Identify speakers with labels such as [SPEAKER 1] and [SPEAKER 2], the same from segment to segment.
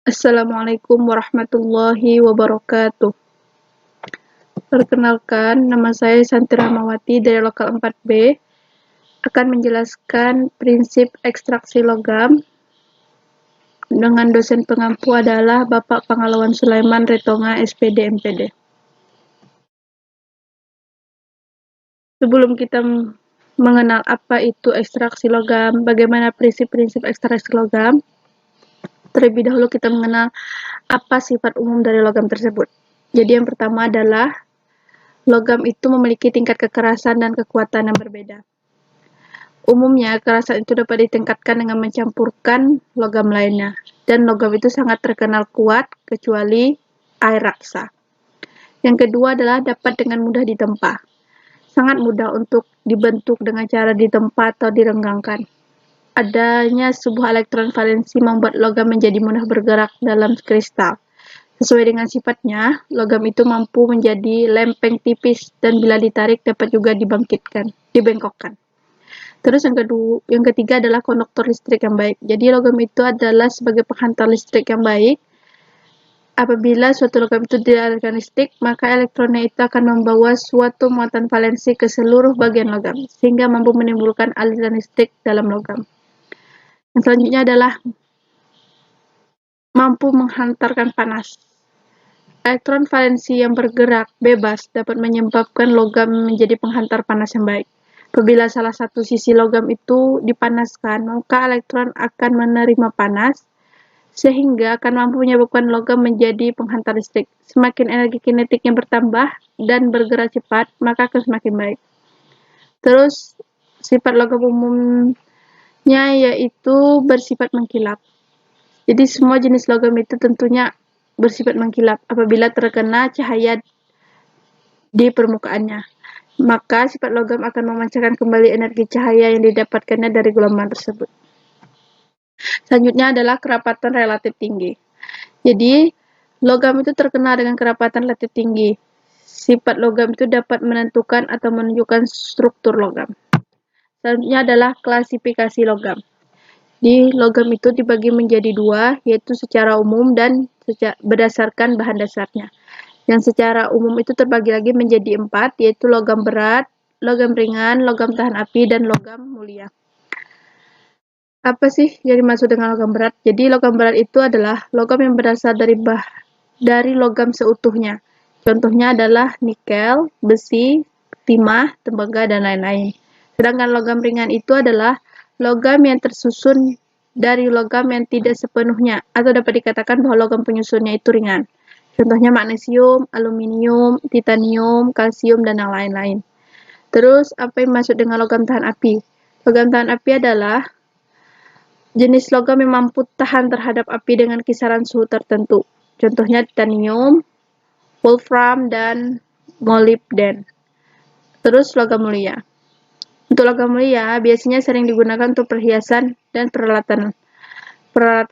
[SPEAKER 1] Assalamualaikum warahmatullahi wabarakatuh. Perkenalkan, nama saya Santi Rahmawati dari Lokal 4B akan menjelaskan prinsip ekstraksi logam dengan dosen pengampu adalah Bapak Pangalawan Sulaiman Retonga, SPD MPD. Sebelum kita mengenal apa itu ekstraksi logam, bagaimana prinsip-prinsip ekstraksi logam, terlebih dahulu kita mengenal apa sifat umum dari logam tersebut. Jadi yang pertama adalah logam itu memiliki tingkat kekerasan dan kekuatan yang berbeda. Umumnya, kekerasan itu dapat ditingkatkan dengan mencampurkan logam lainnya, dan logam itu sangat terkenal kuat kecuali air raksa. Yang kedua adalah dapat dengan mudah ditempa. Sangat mudah untuk dibentuk dengan cara ditempa atau direnggangkan. Adanya sebuah elektron valensi membuat logam menjadi mudah bergerak dalam kristal. Sesuai dengan sifatnya, logam itu mampu menjadi lempeng tipis dan bila ditarik dapat juga dibengkokkan. Terus yang ketiga adalah konduktor listrik yang baik. Jadi logam itu adalah sebagai penghantar listrik yang baik. Apabila suatu logam itu dialirkan listrik, maka elektronnya itu akan membawa suatu muatan valensi ke seluruh bagian logam, sehingga mampu menimbulkan aliran listrik dalam logam. Yang selanjutnya adalah mampu menghantarkan panas. Elektron valensi yang bergerak bebas dapat menyebabkan logam menjadi penghantar panas yang baik. Apabila salah satu sisi logam itu dipanaskan, maka elektron akan menerima panas, sehingga akan mampu menyebabkan logam menjadi penghantar listrik. Semakin energi kinetiknya bertambah dan bergerak cepat, maka akan semakin baik. Terus, sifat logam umumnya yaitu bersifat mengkilap. Jadi semua jenis logam itu tentunya bersifat mengkilap apabila terkena cahaya di permukaannya. Maka sifat logam akan memancarkan kembali energi cahaya yang didapatkannya dari gelombang tersebut. Selanjutnya adalah kerapatan relatif tinggi. Jadi, logam itu terkenal dengan kerapatan relatif tinggi. Sifat logam itu dapat menentukan atau menunjukkan struktur logam. Selanjutnya adalah klasifikasi logam. Di logam itu dibagi menjadi dua, yaitu secara umum dan berdasarkan bahan dasarnya. Yang secara umum itu terbagi lagi menjadi 4, yaitu logam berat, logam ringan, logam tahan api, dan logam mulia. Apa sih yang dimaksud dengan logam berat? Jadi logam berat itu adalah logam yang berasal dari logam seutuhnya. Contohnya adalah nikel, besi, timah, tembaga, dan lain-lain. Sedangkan logam ringan itu adalah logam yang tersusun dari logam yang tidak sepenuhnya, atau dapat dikatakan bahwa logam penyusunnya itu ringan. Contohnya magnesium, aluminium, titanium, kalsium, dan yang lain-lain. Terus, apa yang maksud dengan logam tahan api? Logam tahan api adalah jenis logam yang mampu tahan terhadap api dengan kisaran suhu tertentu. Contohnya titanium, wolfram, dan molybden. Terus, logam mulia. Untuk logam mulia, biasanya sering digunakan untuk perhiasan dan peralatan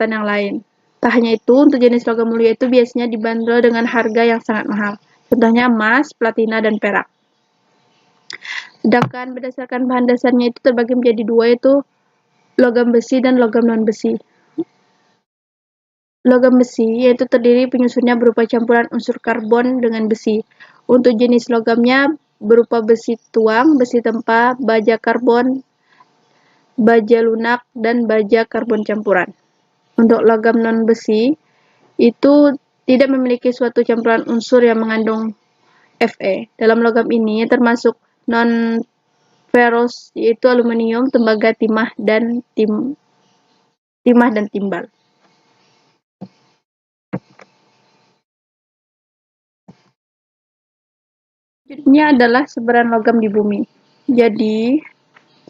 [SPEAKER 1] yang lain. Tak hanya itu, untuk jenis logam mulia itu biasanya dibanderol dengan harga yang sangat mahal. Contohnya emas, platina, dan perak. Sedangkan berdasarkan bahan dasarnya itu terbagi menjadi dua, yaitu logam besi dan logam non-besi. Logam besi yaitu terdiri penyusunnya berupa campuran unsur karbon dengan besi. Untuk jenis logamnya berupa besi tuang, besi tempa, baja karbon, baja lunak, dan baja karbon campuran. Untuk logam non-besi, itu tidak memiliki suatu campuran unsur yang mengandung Fe. Dalam logam ini termasuk non-ferrous, yaitu aluminium, tembaga, timah, dan timbal. Selanjutnya adalah sebaran logam di bumi. Jadi,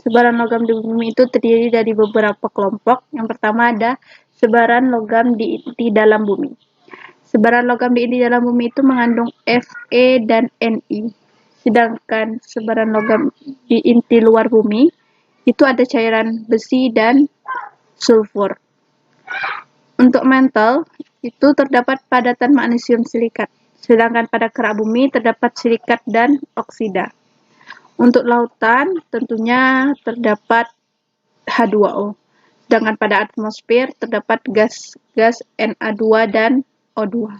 [SPEAKER 1] sebaran logam di bumi itu terdiri dari beberapa kelompok. Yang pertama ada sebaran logam di inti dalam bumi. Sebaran logam di inti dalam bumi itu mengandung Fe dan Ni. Sedangkan sebaran logam di inti luar bumi itu ada cairan besi dan sulfur. Untuk mantle itu terdapat padatan magnesium silikat. Sedangkan pada kerak bumi terdapat silikat dan oksida. Untuk lautan tentunya terdapat H2O. Sedangkan pada atmosfer terdapat gas-gas Na2 dan O2.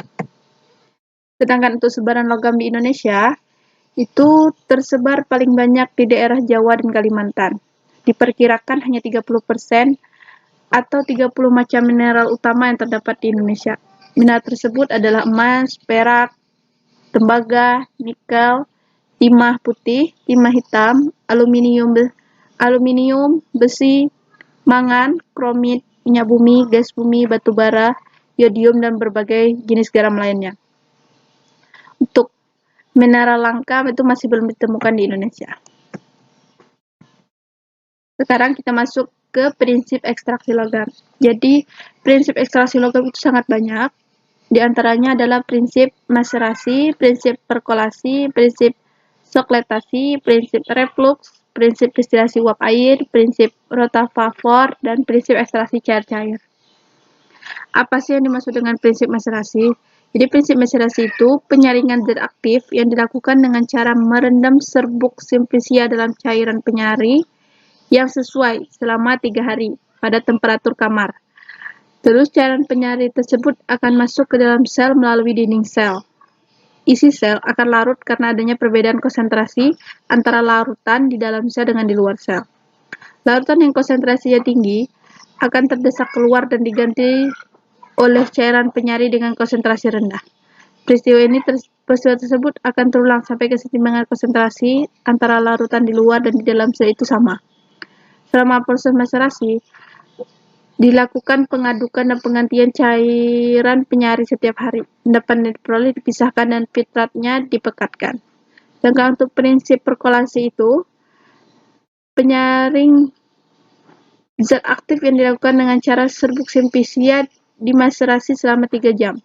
[SPEAKER 1] Sedangkan untuk sebaran logam di Indonesia, itu tersebar paling banyak di daerah Jawa dan Kalimantan. Diperkirakan hanya 30% atau 30 macam mineral utama yang terdapat di Indonesia. Mineral tersebut adalah emas, perak, tembaga, nikel, timah putih, timah hitam, aluminium, besi, mangan, kromit, minyak bumi, gas bumi, batu bara, yodium, dan berbagai jenis garam lainnya. Untuk mineral langka itu masih belum ditemukan di Indonesia. Sekarang kita masuk ke prinsip ekstraksi logam. Jadi, prinsip ekstraksi logam itu sangat banyak. Di antaranya adalah prinsip maserasi, prinsip perkolasi, prinsip sokletasi, prinsip reflux, prinsip distilasi uap air, prinsip rotavapor, dan prinsip ekstraksi cair-cair. Apa sih yang dimaksud dengan prinsip maserasi? Jadi prinsip maserasi itu penyaringan zat aktif yang dilakukan dengan cara merendam serbuk simplisia dalam cairan penyari yang sesuai selama 3 hari pada temperatur kamar. Terus cairan penyari tersebut akan masuk ke dalam sel melalui dinding sel. Isi sel akan larut karena adanya perbedaan konsentrasi antara larutan di dalam sel dengan di luar sel. Larutan yang konsentrasinya tinggi akan terdesak keluar dan diganti oleh cairan penyari dengan konsentrasi rendah. Peristiwa tersebut akan terulang sampai keseimbangan konsentrasi antara larutan di luar dan di dalam sel itu sama. Selama proses maserasi, dilakukan pengadukan dan penggantian cairan penyari setiap hari. Endapan yang diperoleh dipisahkan dan fitratnya dipekatkan. Sedangkan untuk prinsip perkolasi itu, penyaring zat aktif yang dilakukan dengan cara serbuk simplisia dimaserasi selama 3 jam.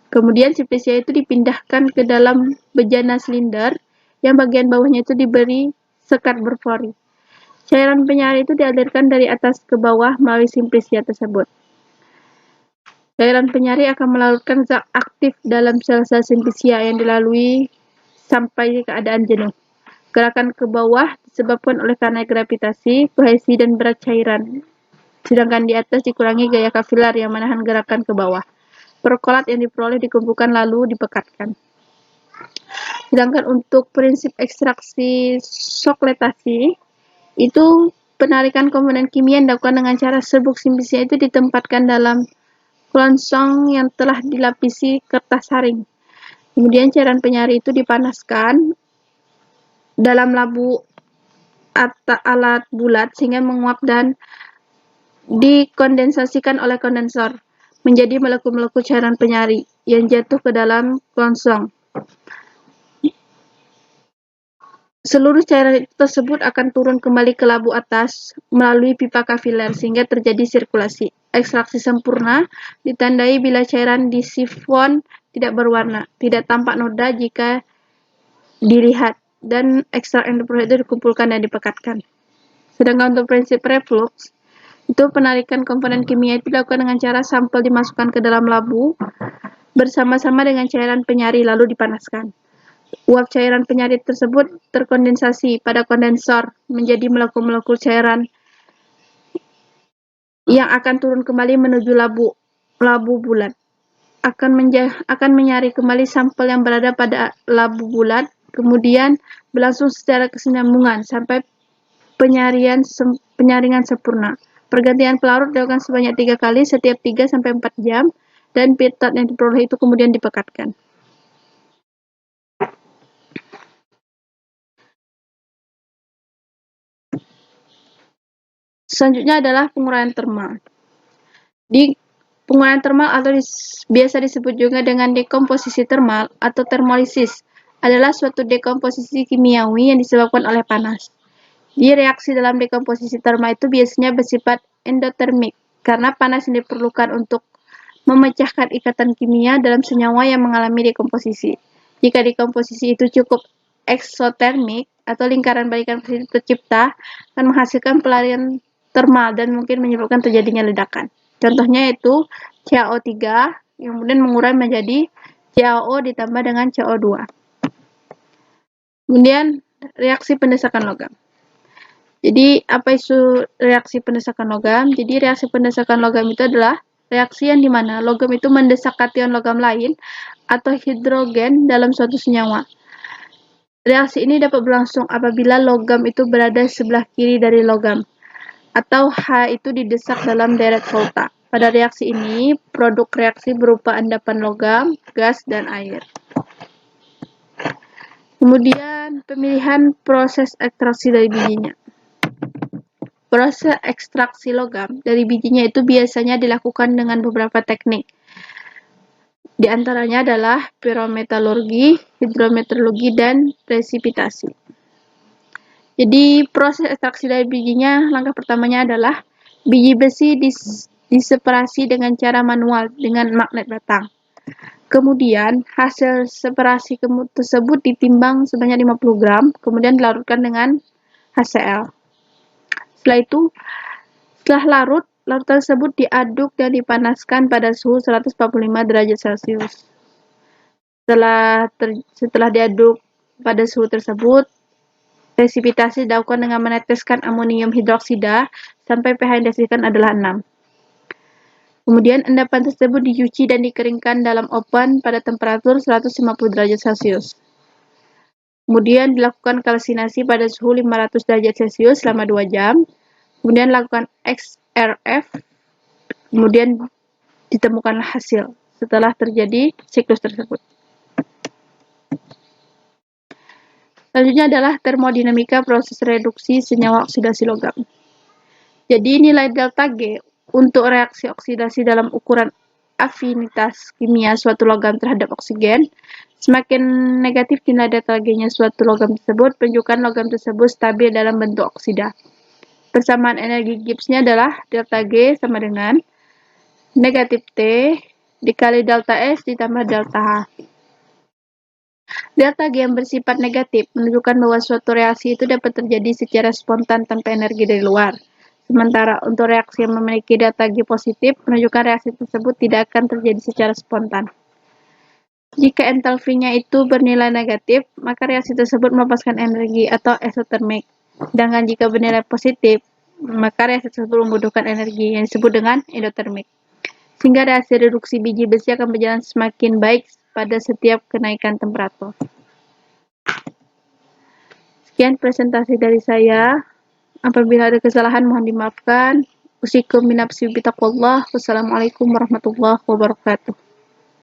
[SPEAKER 1] Kemudian simplisia itu dipindahkan ke dalam bejana silinder yang bagian bawahnya itu diberi sekat berpori. Cairan penyari itu dialirkan dari atas ke bawah melalui simplisia tersebut. Cairan penyari akan melarutkan zat aktif dalam sel-sel simplisia yang dilalui sampai keadaan jenuh. Gerakan ke bawah disebabkan oleh karena gravitasi, kohesi, dan berat cairan. Sedangkan di atas dikurangi gaya kapilar yang menahan gerakan ke bawah. Perkolat yang diperoleh dikumpulkan lalu dipekatkan. Sedangkan untuk prinsip ekstraksi sokletasi, itu penarikan komponen kimia yang dilakukan dengan cara serbuk simplisia itu ditempatkan dalam kelontong yang telah dilapisi kertas saring. Kemudian cairan penyari itu dipanaskan dalam labu alat bulat sehingga menguap dan dikondensasikan oleh kondensor menjadi molekul-molekul cairan penyari yang jatuh ke dalam kelontong. Seluruh cairan tersebut akan turun kembali ke labu atas melalui pipa kapiler sehingga terjadi sirkulasi. Ekstraksi sempurna ditandai bila cairan di sifon tidak berwarna, tidak tampak noda jika dilihat, dan ekstrak yang diperoleh itu dikumpulkan dan dipekatkan. Sedangkan untuk prinsip reflux, itu penarikan komponen kimia itu dilakukan dengan cara sampel dimasukkan ke dalam labu bersama-sama dengan cairan penyari lalu dipanaskan. Uap cairan penyari tersebut terkondensasi pada kondensor menjadi molekul-molekul cairan yang akan turun kembali menuju labu bulat. Akan menyari kembali sampel yang berada pada labu bulat, kemudian berlangsung secara kesinambungan sampai penyaringan sempurna. Pergantian pelarut dilakukan sebanyak 3 kali setiap 3-4 jam, dan pitot yang diperoleh itu kemudian dipekatkan. Selanjutnya adalah penguraian termal. Di penguraian termal atau biasa disebut juga dengan dekomposisi termal atau termolisis adalah suatu dekomposisi kimiawi yang disebabkan oleh panas. Di reaksi dalam dekomposisi termal itu biasanya bersifat endotermik karena panas yang diperlukan untuk memecahkan ikatan kimia dalam senyawa yang mengalami dekomposisi. Jika dekomposisi itu cukup eksotermik atau lingkaran balikan tercipta, akan menghasilkan pelarian termal dan mungkin menyebabkan terjadinya ledakan. Contohnya yaitu CaO3 yang kemudian mengurai menjadi CaO ditambah dengan CO2. Kemudian reaksi pendesakan logam. Jadi, apa itu reaksi pendesakan logam? Jadi, reaksi pendesakan logam itu adalah reaksi yang dimana logam itu mendesak kation logam lain atau hidrogen dalam suatu senyawa. Reaksi ini dapat berlangsung apabila logam itu berada sebelah kiri dari logam, atau H itu didesak dalam deret volta. Pada reaksi ini, produk reaksi berupa endapan logam, gas, dan air. Kemudian, pemilihan proses ekstraksi dari bijinya. Proses ekstraksi logam dari bijinya itu biasanya dilakukan dengan beberapa teknik. Di antaranya adalah pirometalurgi, hidrometeorologi, dan presipitasi. Jadi, proses ekstraksi dari bijinya, langkah pertamanya adalah biji besi diseparasi dengan cara manual dengan magnet batang. Kemudian, hasil separasi tersebut ditimbang sebanyak 50 gram, kemudian dilarutkan dengan HCl. Setelah larut, larutan tersebut diaduk dan dipanaskan pada suhu 145 derajat Celcius. Setelah diaduk pada suhu tersebut, presipitasi dilakukan dengan meneteskan amonium hidroksida sampai pH yang dihasilkan adalah 6. Kemudian endapan tersebut dicuci dan dikeringkan dalam oven pada temperatur 150 derajat Celcius. Kemudian dilakukan kalsinasi pada suhu 500 derajat Celcius selama 2 jam. Kemudian lakukan XRF. Kemudian ditemukanlah hasil setelah terjadi siklus tersebut. Selanjutnya adalah termodinamika proses reduksi senyawa oksidasi logam. Jadi nilai delta G untuk reaksi oksidasi dalam ukuran afinitas kimia suatu logam terhadap oksigen. Semakin negatif nilai delta G-nya suatu logam tersebut, menunjukkan logam tersebut stabil dalam bentuk oksida. Persamaan energi Gibbs-nya adalah delta G sama dengan negatif T dikali delta S ditambah delta H. Delta G yang bersifat negatif menunjukkan bahwa suatu reaksi itu dapat terjadi secara spontan tanpa energi dari luar. Sementara untuk reaksi yang memiliki delta G positif menunjukkan reaksi tersebut tidak akan terjadi secara spontan. Jika entalpinya itu bernilai negatif, maka reaksi tersebut melepaskan energi atau eksotermik. Sedangkan jika bernilai positif, maka reaksi tersebut membutuhkan energi yang disebut dengan endotermik. Sehingga reaksi reduksi biji besi akan berjalan semakin baik pada setiap kenaikan temperatur. Sekian presentasi dari saya. Apabila ada kesalahan mohon dimaafkan. Usikum binafsi bitaqwallah. Wassalamualaikum warahmatullahi wabarakatuh.